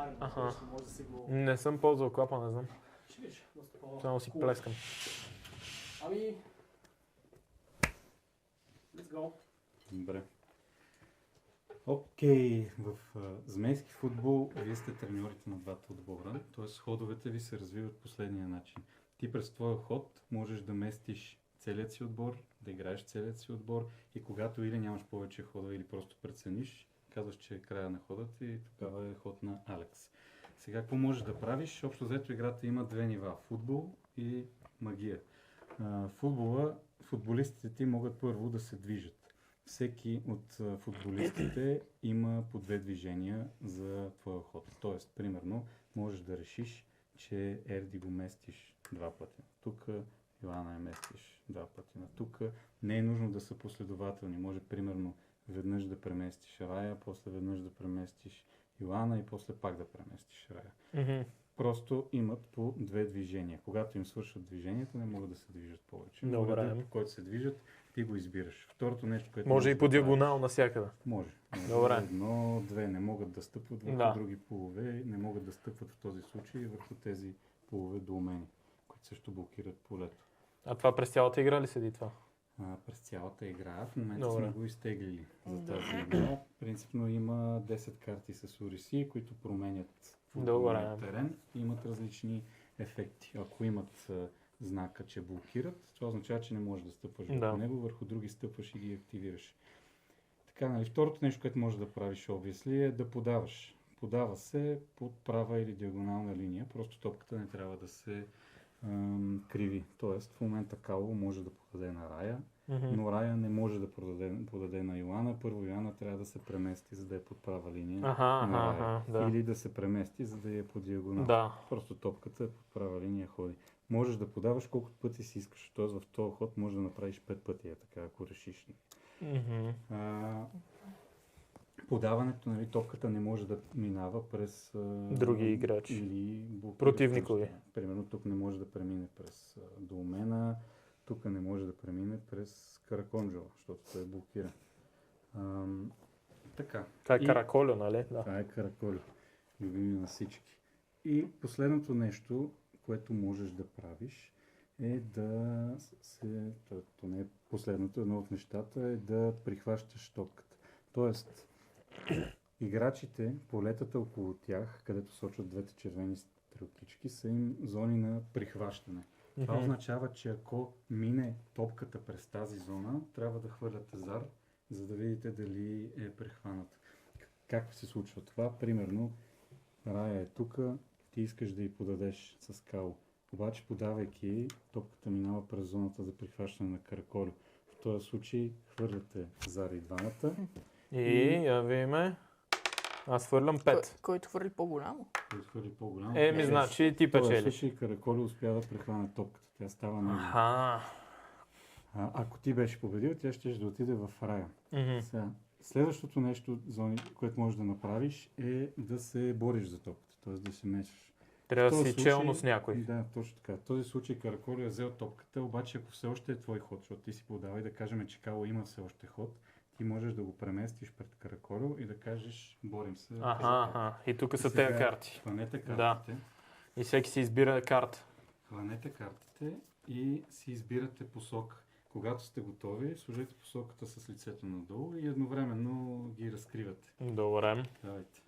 натоварено, може да си го... Не съм ползвал клапа, не знам. Ще видиш, доста по... Само си плескам. Ами... Let's go. Добре. Окей, в змейски футбол вие сте треньорите на двата отбора, т.е. ходовете ви се развиват последния начин. Ти през твоя ход можеш да местиш целият си отбор, да играеш целият си отбор и когато или нямаш повече хода или просто прецениш, казваш, че е края на ходът и тогава е ход на Алекс. Сега какво можеш да правиш? Общо взето играта има две нива – футбол и магия. Футбола, футболистите ти могат първо да се движат. Всеки от футболистите има по две движения за твоя ход. Тоест, примерно, можеш да решиш, че Ерди го местиш два пъти. Тук Йоана я местиш два пъти. Тук не е нужно да са последователни. Може, примерно, веднъж да преместиш Рая, после веднъж да преместиш Йоана и после пак да преместиш Рая. Просто имат по две движения. Когато им свършат движенията, не могат да се движат повече. Добре. По който се движат, ти го избираш. Второто нещо, което Може и по диагонал навсякъде. Може. Добре. Едно, две не могат да стъпват върху други полове, не могат да стъпват в този случай върху тези полове до умени, които също блокират полето. А това през цялата игра ли седи това? През цялата игра. В момента сме го изтеглили за тази игра. Принципно има 10 карти с уриси, които променят футболния терен и имат различни ефекти. Ако имат знака, че блокират, това означава, че не можеш да стъпваш върху него, върху други стъпваш и ги активираш. Така, нали, второто нещо, което можеш да правиш, obviously, е да подаваш. Подава се под права или диагонална линия, просто топката не трябва да се криви. Тоест, в момента Кало може да подаде на Рая, но Рая не може да подаде на Йоана. Първо Йоана трябва да се премести, за да е под права линия на Рая. Или да се премести, за да е по диагонал. Просто топката е под права линия ходи. Можеш да подаваш колкото пъти си искаш. Т.е. в този ход можеш да направиш 5 пъти, така, ако решиш. Подаването, нали, топката не може да минава през други играчи или противникови. Примерно тук не може да премине през Долмена, тук не може да премине през Караконджо, защото той е блокиран. Така. Това е Караколю, нали? Да. Това е Караколю. Любими на всички. И последното нещо, което можеш да правиш, е да се... То не е последното, едно от нещата е да прихващаш топката. Тоест, играчите, полетата около тях, където сочат двете червени стрелкички, са им зони на прихващане. Това означава, че ако мине топката през тази зона, трябва да хвърляте зар, за да видите дали е прехваната. Как се случва това? Примерно, Рая е тук, ти искаш да й подадеш с Кало. Обаче, подавайки, топката минава през зоната за прихващане на Караколю. В този случай хвърляте зар и двамата. И я видиме. Аз хвърлям 5. Който хвърли по-голямо? Който хвърли по-голямо. Значи ти печелиш. В този случай Караколю успя да прехване топката. Тя става на ако ти беше победил, тя ще да отиде в Рая. Следващото нещо, което можеш да направиш, е да се бориш за топката, т.е. да се мешаш. Трябва да си челно с някой. Да, точно така. В този случай Караколю е взел топката, обаче ако все още е твой ход, защото ти си подавай да кажем, че Кало има все още ход, ти можеш да го преместиш пред Караколю и да кажеш, борим се. И тук са тези карти. Хванете картите. И всеки си избира карта. Хванете картите и си избирате посока. Когато сте готови, сложете посоката с лицето надолу и едновременно ги разкривате. Добре. Давайте.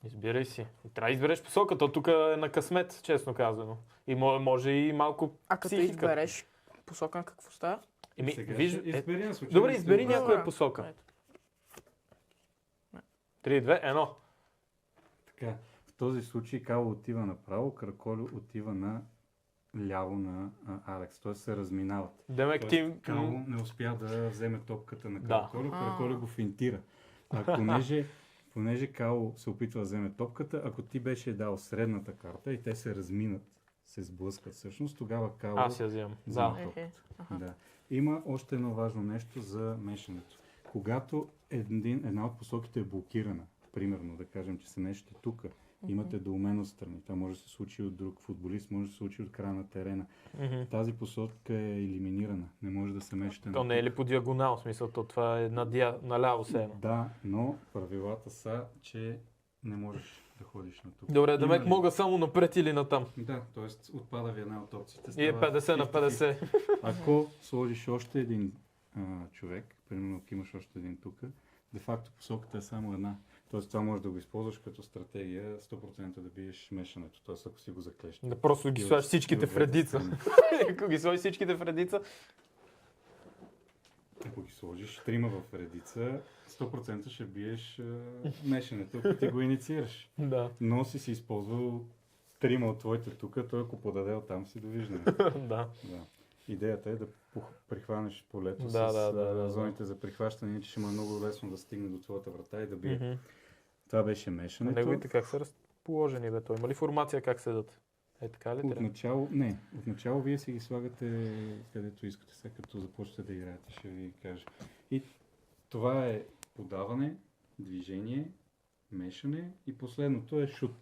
Избирай си. Трябва да избереш посоката. Тук е на късмет, честно казано. И може и малко А като избереш посока, какво става? Добре, избери някоя посока. 3, 2, 1. Така, в този случай Кало отива направо, Караколю отива на ляво на Алекс, т.е. се разминават. Кало не успя да вземе топката на Караколю, Караколю го финтира. Понеже Кало се опитва да вземе топката, ако ти беше дал средната карта и те се разминат, се сблъскат всъщност, тогава Кало взема топката. Да. Има още едно важно нещо за мешането. Когато една от посоките е блокирана, примерно да кажем, че се мешате тук, имате доумено страни. Това може да се случи от друг футболист, може да се случи от края на терена. Тази посока е елиминирана. Не може да се мешате. То не е ли по диагонал, в смисъл, това е наляво се едно. Да, но правилата са, че не можеш да ходиш на тук. Добре, Има Демек ли- мога само напред или натам. Да, т.е. отпада ви една от опциите. И е става 50 на 50-50. 50. Ако сложиш още един човек, примерно ако имаш още един тук, де-факто посоката е само една. Тоест това можеш да го използваш като стратегия 100% да биеш мешането. Тоест ако си го заклещиш. Да просто ги слагаш всичките в редица. Ако ги сложиш всичките в редица. Ако ги сложиш трима в редица, 100% ще биеш мешането, ако ти го инициираш. Да. Но си използвал трима от твоите тук, той ако подаде оттам си довиждане. Да. Да. Идеята е да прихванеш полето Да, с да. зоните за прихващане, иначе ще му е много лесно да стигне до твоята врата и да бие. Мгм. Това беше мешането. Неговите как са разположени, бе? Той има ли формация как седат? Е така ли трябва? Отначало вие си ги слагате където искате, сега като започнете да играете, ще ви кажа. И това е подаване, движение, мешане и последното е шут.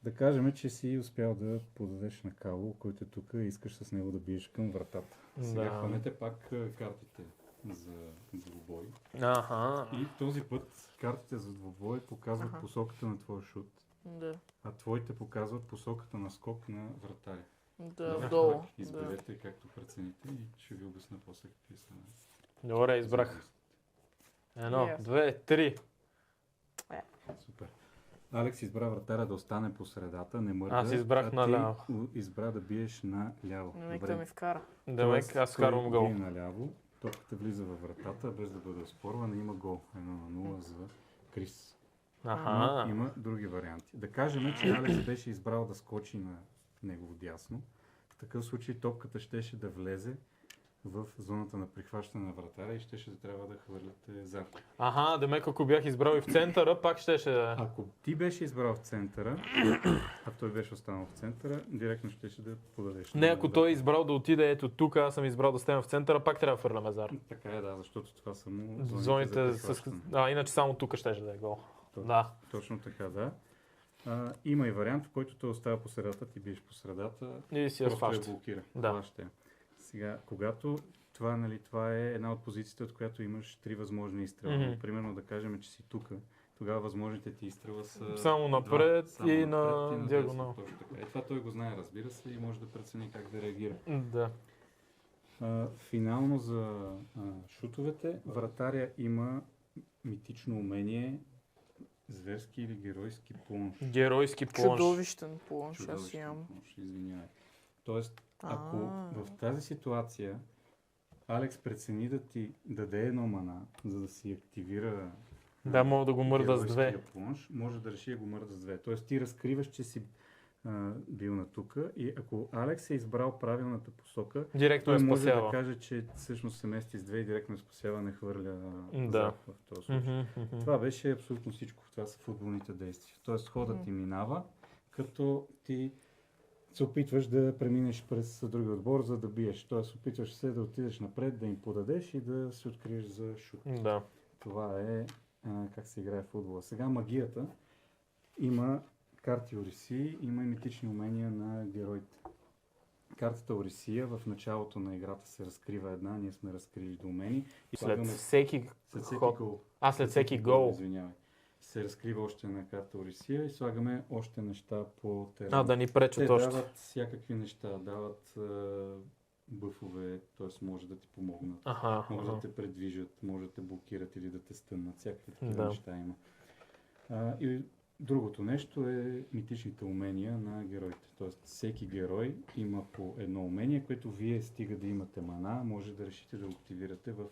Да кажем, че си успял да подадеш на Кало, който е тук и искаш с него да биеш към вратата. Сега Да. хванете пак картите за двубой. Аха. И този път картите за двубой показват Аха. посоката на твоя шут, Да. а твоите показват посоката на скок на вратаря. Да, Да, вдолу. пак изберете както прецените и ще ви обясня после какви са. Добре, избрах. Едно, Yes. 2, 3. Супер. Алекс избра вратаря да остане по средата, не мърда. Аз избрах а ти наляво. избра да биеш наляво. Нека ми вкара. Демек, аз вкарвам гол. Бие наляво, топката влиза във вратата, без да бъде оспорвана, има гол. 1-0 за Крис. Но Аха. има други варианти. Да кажем, че Алекс беше избрал да скочи на негово дясно. В такъв случай топката щеше да влезе в зоната на прихващане на вратаря и щеше да трябва да хвърляте зар. Аха, Демек, ако бях избрал и в центъра, пак щеше да... Ако ти беше избрал в центъра, а той беше останал в центъра, директно щеше да подадеш. Не, на ако вратаря. той е избрал да отиде ето тук, аз съм избрал да стена в центъра, пак трябва да фърля мезар. Така е, да, защото това са му Зоните за с... прихващане. иначе само тук щеше да е гол. Точно. Да. Точно така, да. Има и вариант, в който той остава по средата, ти биеш по средата, И си я просто я сваща. блокира. Да. Това ще е. Сега, когато това е една от позициите, от която имаш три възможни изстрела. Мгм. Примерно да кажем, че си тук, тогава възможните ти изстрела са Само два. напред Само и напред на дясно, диагонал. Точно така. Това той го знае, разбира се, и може да прецени как да реагира. Да. Финално за шутовете, вратаря има митично умение, зверски или геройски плонж. Геройски плонж. Чудовищен плонж, аз Чудовищен имам. плонж, извинявай. Тоест, ако А. в тази ситуация Алекс прецени да ти даде едно мана, за да си активира Да, мога да го мърда с две. геройския плонж, може да реши да го мърда с две. Тоест ти разкриваш, че си бил на тука и ако Алекс е избрал правилната посока, Директно я той може да спасява. каже, че всъщност се мести с две и директно спасява, не хвърля Да. зад в този случай. Мгм, мгм. Това беше абсолютно всичко. Това са футболните действия. Тоест ходът ти минава, като ти се опитваш да преминеш през други отбор, за да биеш. Тоест опитваш се да отидеш напред, да им подадеш и да се откриеш за шут. Да. Това е как се играе в футбола. Сега магията има карти Орисии, има и митични умения на героите. Картата Орисия в началото на играта се разкрива една, ние сме разкрили до умени. И След всеки след всеки ход. гол. След всеки гол. Извинявай. Се разкрива още една карта Орисия и слагаме още неща по терена. Да ни Те пречат още. дават всякакви неща, дават бъфове, т.е. може да ти помогнат. Аха. Може аха. да те предвижат, може да те блокират или да те стъннат. Всякакви такива Да. неща има. И другото нещо е митичните умения на героите. Тоест всеки герой има по едно умение, което вие стига да имате мана, може да решите да го активирате в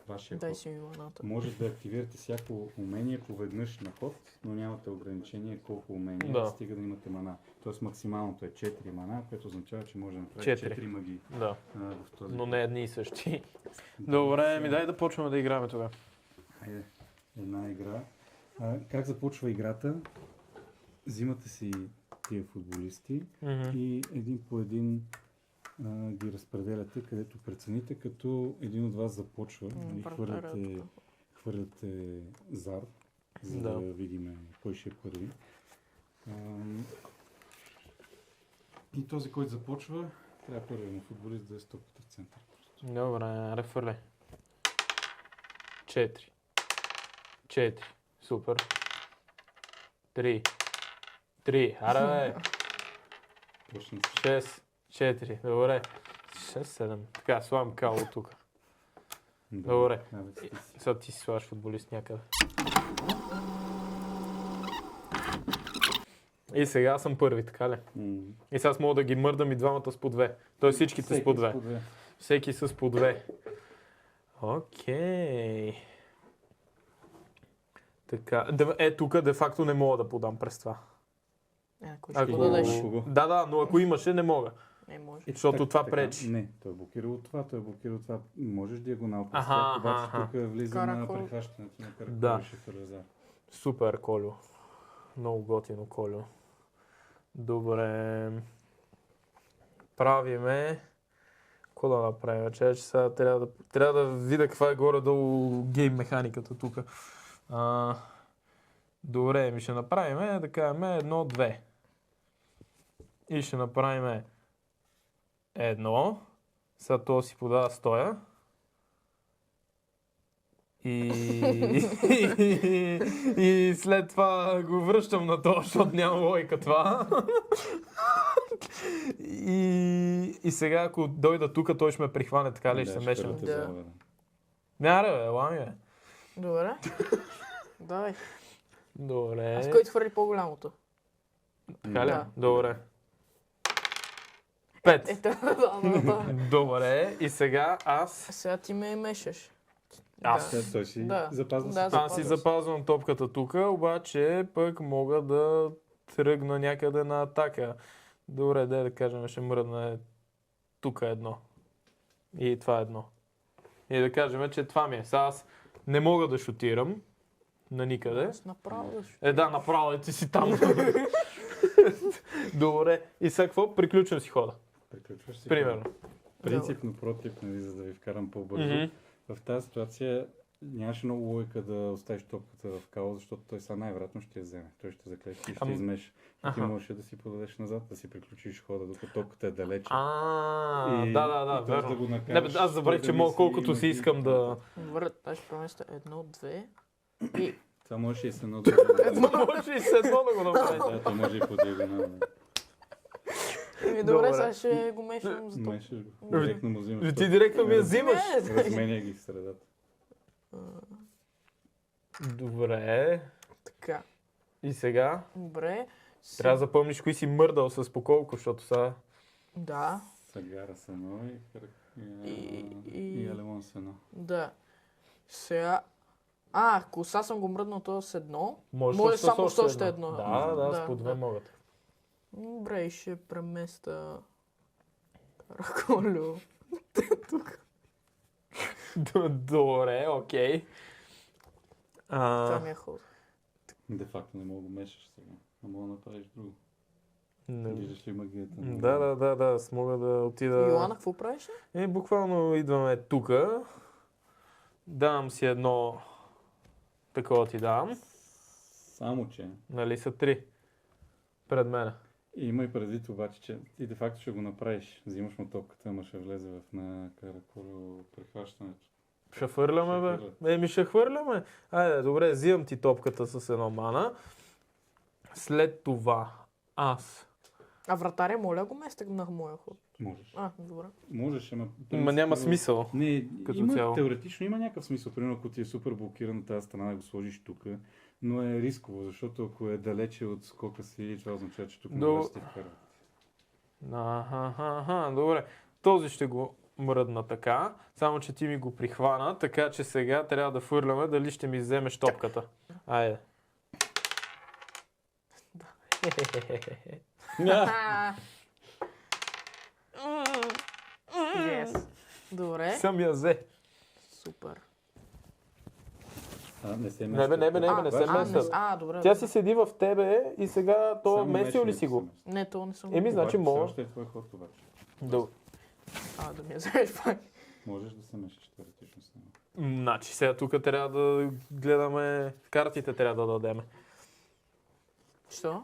вашия Дай ход. си ми маната. Може да активирате всяко умение поведнъж на ход, но нямате ограничение колко умения, Да. стига да имате мана. Тоест максималното е 4 мана, което означава, че може да направите 4. 4 магии Да. в този. Но не едни и същи. Добре, ми дай да почваме да играем тогава. Хайде, една игра. Как започва играта? Взимате си тия футболисти Мгм. и един по един ги разпределяте, където прецените, като един от вас започва. Нали, хвърляте зар, за да, Да. видим кой ще е първи. И този, който започва, трябва първи на футболист да е стопката в център. Добре, рефърли. 4. 4. Супер. 3. Аре, бе. Почна 6, 4. Добре. 6, 7. Така, слагам кало тук. Добре. Сега ти си слагаш футболист някъде. И сега съм първи, така ли? И сега аз мога да ги мърдам и двамата с по 2. Тоест всичките с по 2. Всеки с по 2. Окей. Така. Тук де факто не мога да подам през това. Ако ще го дадеш. Да, но ако имаше, не мога. Не може. Защото това пречи. Не, той е блокирал това, Можеш диагонал през Аха, тях, обаче аха. тук влиза на Каракол. прихващането на Каракол Да. и Шифрезар. Супер, Колю. Много готино, Колю. Добре. Правиме. Какво да направим? Че сега трябва да видя каква е горе-долу гейм механиката тук. Добре, ми ще направим, да кажем 1-2. И ще направим 1. Сега то си подава стоя. И след това го връщам на това, защото няма логика това. И сега, ако дойда тук, той ще ме прихване, така ли ще се мешаме? Да. Няма, бе, лами, бе. Добре. Давай. Добре. Аз кой хвърли по-голямото? Така ли? Да. Добре. 5. Ето, да. Добре. И сега аз... Сега ти ме мешаш. Аз. Той си Да. запазва Да, си. Аз си запазвам топката тук, обаче пък мога да тръгна някъде на атака. Добре, да кажем, ще мръдне тук едно. И това едно. И да кажем, че това ми е. Сега аз не мога да шутирам на никъде. Аз направо да ще. Да, направо ти си там. Добре. И сега какво? Приключвам си хода. Приключваш си. Примерно. Принципно против, нали, за да ви вкарам по-бързо. Мгм. В тази ситуация нямаше много логика да оставиш топката в као, защото той сега най-вероятно ще я вземе. Той ще заклещи и ще измеш. Ти Аха. можеше да си подадеш назад, да си приключиш хода, докато топката е далече. Да, И да, т.е. верно. го Не, накараш бе, аз забравих, той че да мога мисли колкото и си да искам да... Върт, аз ще преместя 1, 2 и... Това можеше и с едно Може и с едно да го направиш. Да, то може и по диагонал. Добре, Добре. сега ще го мешам за това. Мешаш го. Директно му взимаш. Ти директно ми я взимаш. Разменя ги в средата. Добре. Така, И сега добре. трябва да запомниш кои си мърдал с поколко, защото сега... Да, Сагара с едно И- и Алемон с едно. да. Сега... ако сега съм го мръднал това с едно, Може само с още едно. Да, с по две да. могат. Добре, ще преместа... Караколю. Добре, окей. Това ми е ход. Де факто не мога да го мешаш сега. Не мога да направиш друго. Не. Виждаш ли магията? Да, аз мога да отида... Йоана, какво правиш? Буквално идваме тука. Давам си едно... Такова ти давам. Само, че Нали са 3 пред мене. има и предвид обаче, че ти де факто ще го направиш. Взимаш му топката, ама ще влезе на Караколю прихващането. Ще хвърляме, Ще бе? Ще хвърляме. Айде, добре, взимам ти топката с едно мана. След това аз... А вратаря, моля го местег на моя ход. Можеш. Добре. Можеш, ама... Ма няма смисъл. Не, като има, цяло. теоретично има някакъв смисъл. Примерно, ако ти е супер блокирана тази страна, да го сложиш тук, но е рисково, защото ако е далече от скока си, това означава, че тук не можеш да ти вкарат. Добре. Този ще го мръдна така, само че ти ми го прихвана, така че сега трябва да фърляме дали ще ми вземеш топката. Айде. Yes. Добре. Съм я взе. Супер. Не се Не, бе, не се места. Добре. Тя си седи в тебе и сега то месил ли си го? Не, то не съм. Значи мога. Още е твой ход обаче. Добре. Да ми я вземеш пак. Можеш да се мешаш теоретично с него. Значи сега тук трябва да гледаме, картите трябва да дадем. Що?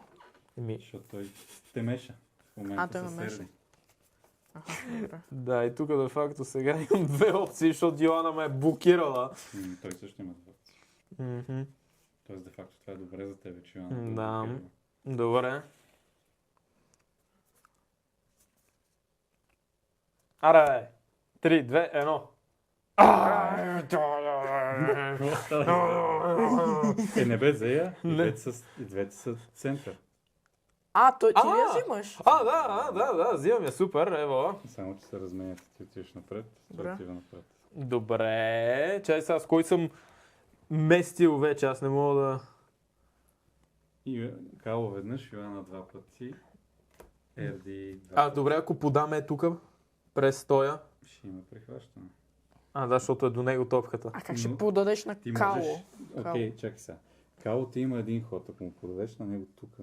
Защото той те меша. В момента той ме се меша. сърди. Добре. Да, и тук де факто сега имам две опции, защото Йоана ме е блокирала. Той също има два. Тоест, де факто това е добре за тебе, че Йоанна Да. блокира. Добре. Аре, 3, 2, 1. Не бе зея, и Не. двете са център. Той ти ли я А! взимаш? Да, взимам я, супер, ево. Само, че се разменят, ти отиваш напред, той Добре. отива напред. Добре, чай сега с кой съм местил вече, аз не мога да... И Кало веднъж, Йоанна два пъти, Ерди два пъти. Добре, ако подаме тук през стоя. Ще има прихващане. Да, защото е до него топката. А как ще Но подадеш на Ти Кало? можеш... Окей, чакай сега. Кало ти има един ход, ако му подадеш на него тук.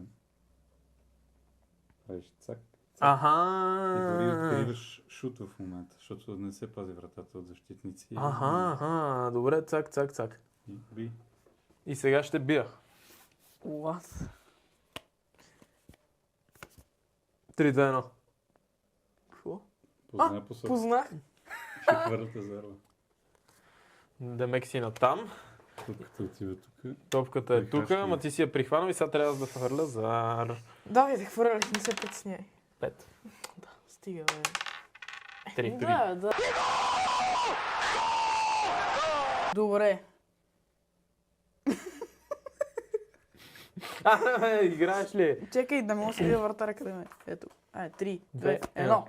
Правиш цак. И дори Аха. откриваш шут в момента, защото не се пази вратата от защитници. Аха, добре, цак. И би. И сега ще бия. What? 3, 2, 1. Какво? Позна посока. Познах. Ще хвърляте зерва. Демек си натам. Топката отива тук. Топката е тук, Прихващане. ама ти си я прихванал и сега трябва да хвърля зар. Давай, хвърлях, не се притесняй. 5. Стига, бе. 3. Да. Добре. Играеш ли? Чекай, да мога да видя вратаря къде ме. Ето. 3, 2, Две, 1.